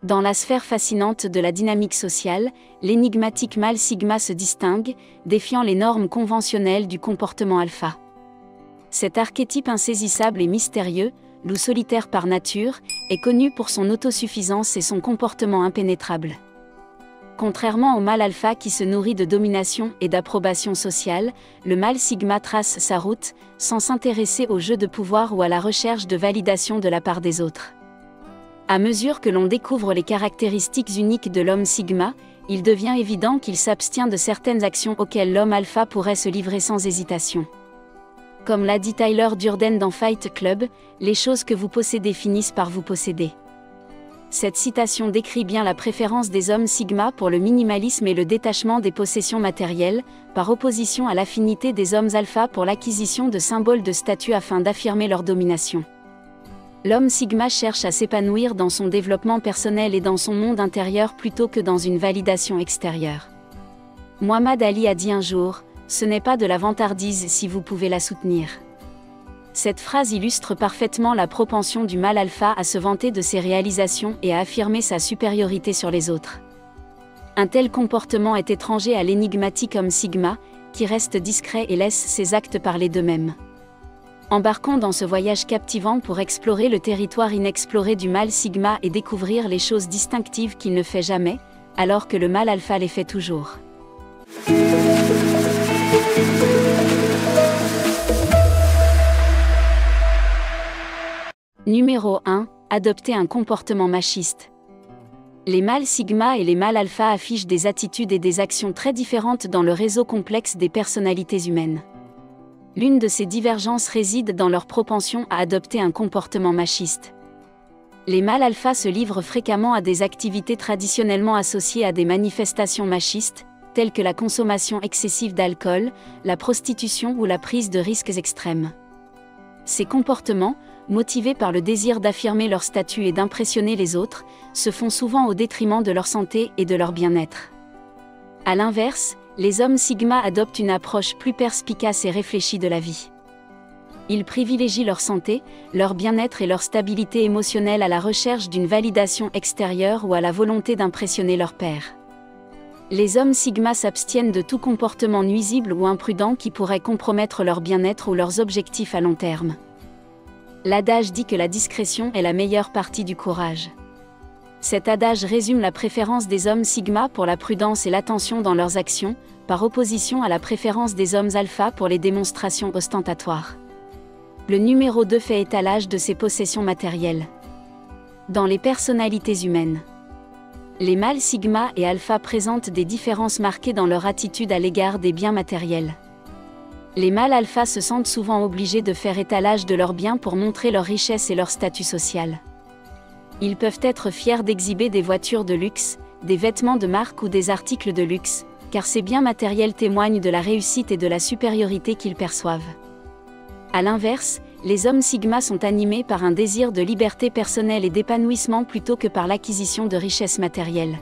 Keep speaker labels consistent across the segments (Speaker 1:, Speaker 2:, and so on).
Speaker 1: Dans la sphère fascinante de la dynamique sociale, l'énigmatique mâle sigma se distingue, défiant les normes conventionnelles du comportement alpha. Cet archétype insaisissable et mystérieux, loup solitaire par nature, est connu pour son autosuffisance et son comportement impénétrable. Contrairement au mâle alpha qui se nourrit de domination et d'approbation sociale, le mâle sigma trace sa route, sans s'intéresser au jeu de pouvoir ou à la recherche de validation de la part des autres. À mesure que l'on découvre les caractéristiques uniques de l'homme sigma, il devient évident qu'il s'abstient de certaines actions auxquelles l'homme alpha pourrait se livrer sans hésitation. Comme l'a dit Tyler Durden dans Fight Club, « Les choses que vous possédez finissent par vous posséder ». Cette citation décrit bien la préférence des hommes sigma pour le minimalisme et le détachement des possessions matérielles, par opposition à l'affinité des hommes alpha pour l'acquisition de symboles de statut afin d'affirmer leur domination. L'homme sigma cherche à s'épanouir dans son développement personnel et dans son monde intérieur plutôt que dans une validation extérieure. Muhammad Ali a dit un jour, « Ce n'est pas de la vantardise si vous pouvez la soutenir ». Cette phrase illustre parfaitement la propension du mâle alpha à se vanter de ses réalisations et à affirmer sa supériorité sur les autres. Un tel comportement est étranger à l'énigmatique homme sigma, qui reste discret et laisse ses actes parler d'eux-mêmes. Embarquons dans ce voyage captivant pour explorer le territoire inexploré du mâle sigma et découvrir les choses distinctives qu'il ne fait jamais, alors que le mâle alpha les fait toujours. Numéro 1. Adopter un comportement machiste. Les mâles sigma et les mâles alpha affichent des attitudes et des actions très différentes dans le réseau complexe des personnalités humaines. L'une de ces divergences réside dans leur propension à adopter un comportement machiste. Les mâles alpha se livrent fréquemment à des activités traditionnellement associées à des manifestations machistes, telles que la consommation excessive d'alcool, la prostitution ou la prise de risques extrêmes. Ces comportements, motivés par le désir d'affirmer leur statut et d'impressionner les autres, se font souvent au détriment de leur santé et de leur bien-être. À l'inverse, les hommes sigma adoptent une approche plus perspicace et réfléchie de la vie. Ils privilégient leur santé, leur bien-être et leur stabilité émotionnelle à la recherche d'une validation extérieure ou à la volonté d'impressionner leur père. Les hommes sigma s'abstiennent de tout comportement nuisible ou imprudent qui pourrait compromettre leur bien-être ou leurs objectifs à long terme. L'adage dit que la discrétion est la meilleure partie du courage. Cet adage résume la préférence des hommes sigma pour la prudence et l'attention dans leurs actions, par opposition à la préférence des hommes alpha pour les démonstrations ostentatoires. Le numéro 2 fait étalage de ses possessions matérielles. Dans les personnalités humaines, les mâles sigma et alpha présentent des différences marquées dans leur attitude à l'égard des biens matériels. Les mâles alpha se sentent souvent obligés de faire étalage de leurs biens pour montrer leur richesse et leur statut social. Ils peuvent être fiers d'exhiber des voitures de luxe, des vêtements de marque ou des articles de luxe, car ces biens matériels témoignent de la réussite et de la supériorité qu'ils perçoivent. À l'inverse, les hommes sigma sont animés par un désir de liberté personnelle et d'épanouissement plutôt que par l'acquisition de richesses matérielles.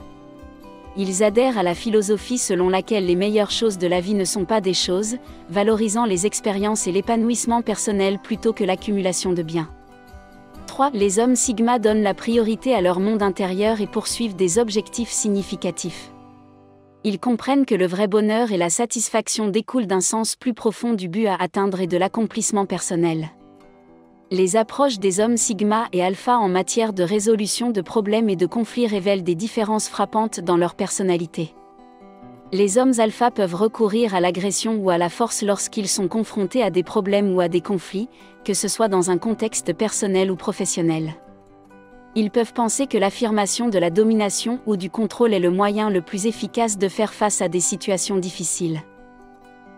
Speaker 1: Ils adhèrent à la philosophie selon laquelle les meilleures choses de la vie ne sont pas des choses, valorisant les expériences et l'épanouissement personnel plutôt que l'accumulation de biens. 3. Les hommes sigma donnent la priorité à leur monde intérieur et poursuivent des objectifs significatifs. Ils comprennent que le vrai bonheur et la satisfaction découlent d'un sens plus profond du but à atteindre et de l'accomplissement personnel. Les approches des hommes sigma et alpha en matière de résolution de problèmes et de conflits révèlent des différences frappantes dans leur personnalité. Les hommes alpha peuvent recourir à l'agression ou à la force lorsqu'ils sont confrontés à des problèmes ou à des conflits, que ce soit dans un contexte personnel ou professionnel. Ils peuvent penser que l'affirmation de la domination ou du contrôle est le moyen le plus efficace de faire face à des situations difficiles.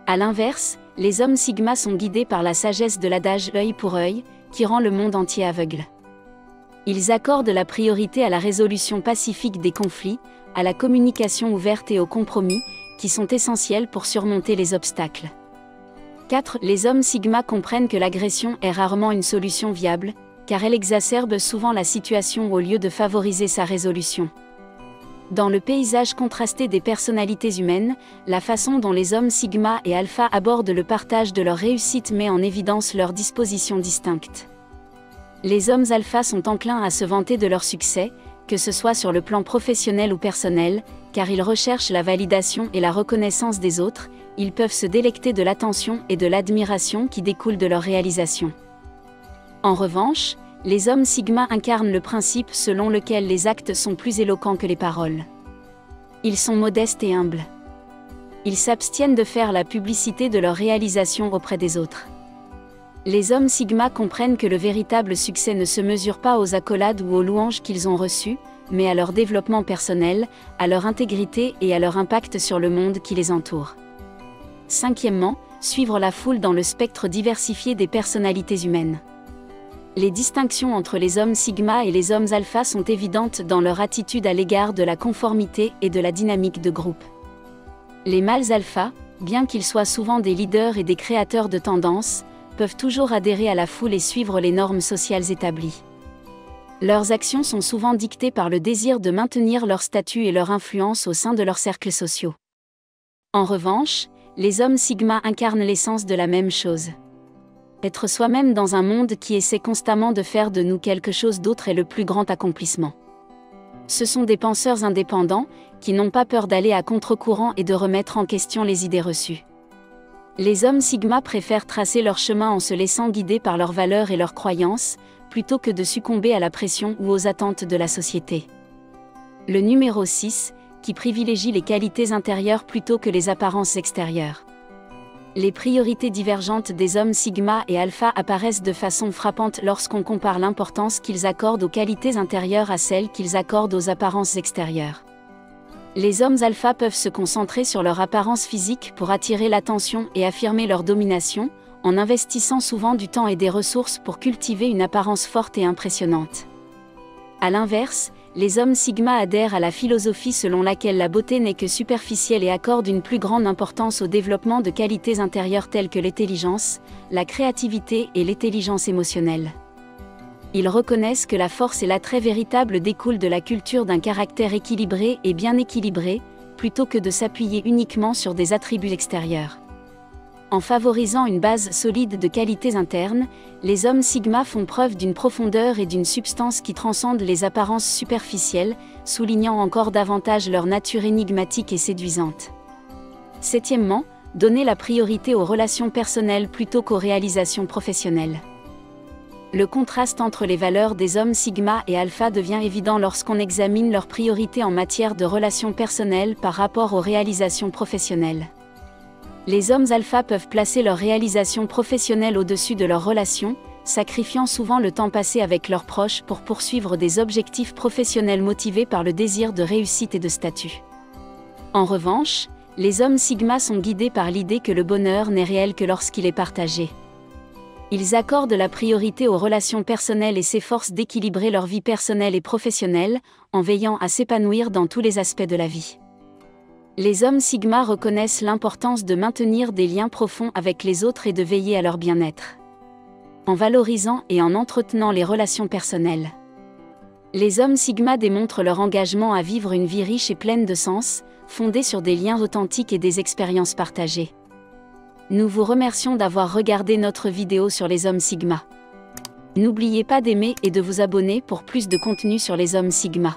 Speaker 1: À l'inverse, les hommes sigma sont guidés par la sagesse de l'adage œil pour œil, qui rend le monde entier aveugle. Ils accordent la priorité à la résolution pacifique des conflits, à la communication ouverte et au compromis, qui sont essentiels pour surmonter les obstacles. 4. Les hommes sigma comprennent que l'agression est rarement une solution viable, car elle exacerbe souvent la situation au lieu de favoriser sa résolution. Dans le paysage contrasté des personnalités humaines, la façon dont les hommes sigma et alpha abordent le partage de leur réussite met en évidence leurs dispositions distinctes. Les hommes alpha sont enclins à se vanter de leur succès, que ce soit sur le plan professionnel ou personnel, car ils recherchent la validation et la reconnaissance des autres, ils peuvent se délecter de l'attention et de l'admiration qui découlent de leur réalisation. En revanche, les hommes Sigma incarnent le principe selon lequel les actes sont plus éloquents que les paroles. Ils sont modestes et humbles. Ils s'abstiennent de faire la publicité de leur réalisation auprès des autres. Les hommes Sigma comprennent que le véritable succès ne se mesure pas aux accolades ou aux louanges qu'ils ont reçues, mais à leur développement personnel, à leur intégrité et à leur impact sur le monde qui les entoure. Cinquièmement, suivre la foule dans le spectre diversifié des personnalités humaines. Les distinctions entre les hommes Sigma et les hommes Alpha sont évidentes dans leur attitude à l'égard de la conformité et de la dynamique de groupe. Les mâles Alpha, bien qu'ils soient souvent des leaders et des créateurs de tendances, peuvent toujours adhérer à la foule et suivre les normes sociales établies. Leurs actions sont souvent dictées par le désir de maintenir leur statut et leur influence au sein de leurs cercles sociaux. En revanche, les hommes Sigma incarnent l'essence de la même chose. Être soi-même dans un monde qui essaie constamment de faire de nous quelque chose d'autre est le plus grand accomplissement. Ce sont des penseurs indépendants, qui n'ont pas peur d'aller à contre-courant et de remettre en question les idées reçues. Les hommes Sigma préfèrent tracer leur chemin en se laissant guider par leurs valeurs et leurs croyances, plutôt que de succomber à la pression ou aux attentes de la société. Le numéro 6, qui privilégie les qualités intérieures plutôt que les apparences extérieures. Les priorités divergentes des hommes Sigma et Alpha apparaissent de façon frappante lorsqu'on compare l'importance qu'ils accordent aux qualités intérieures à celle qu'ils accordent aux apparences extérieures. Les hommes Alpha peuvent se concentrer sur leur apparence physique pour attirer l'attention et affirmer leur domination, en investissant souvent du temps et des ressources pour cultiver une apparence forte et impressionnante. À l'inverse, les hommes Sigma adhèrent à la philosophie selon laquelle la beauté n'est que superficielle et accordent une plus grande importance au développement de qualités intérieures telles que l'intelligence, la créativité et l'intelligence émotionnelle. Ils reconnaissent que la force et l'attrait véritable découlent de la culture d'un caractère équilibré et bien équilibré, plutôt que de s'appuyer uniquement sur des attributs extérieurs. En favorisant une base solide de qualités internes, les hommes Sigma font preuve d'une profondeur et d'une substance qui transcendent les apparences superficielles, soulignant encore davantage leur nature énigmatique et séduisante. Septièmement, donner la priorité aux relations personnelles plutôt qu'aux réalisations professionnelles. Le contraste entre les valeurs des hommes Sigma et Alpha devient évident lorsqu'on examine leurs priorités en matière de relations personnelles par rapport aux réalisations professionnelles. Les hommes Alpha peuvent placer leurs réalisations professionnelles au-dessus de leurs relations, sacrifiant souvent le temps passé avec leurs proches pour poursuivre des objectifs professionnels motivés par le désir de réussite et de statut. En revanche, les hommes Sigma sont guidés par l'idée que le bonheur n'est réel que lorsqu'il est partagé. Ils accordent la priorité aux relations personnelles et s'efforcent d'équilibrer leur vie personnelle et professionnelle, en veillant à s'épanouir dans tous les aspects de la vie. Les hommes Sigma reconnaissent l'importance de maintenir des liens profonds avec les autres et de veiller à leur bien-être. En valorisant et en entretenant les relations personnelles. Les hommes Sigma démontrent leur engagement à vivre une vie riche et pleine de sens, fondée sur des liens authentiques et des expériences partagées. Nous vous remercions d'avoir regardé notre vidéo sur les hommes Sigma. N'oubliez pas d'aimer et de vous abonner pour plus de contenu sur les hommes Sigma.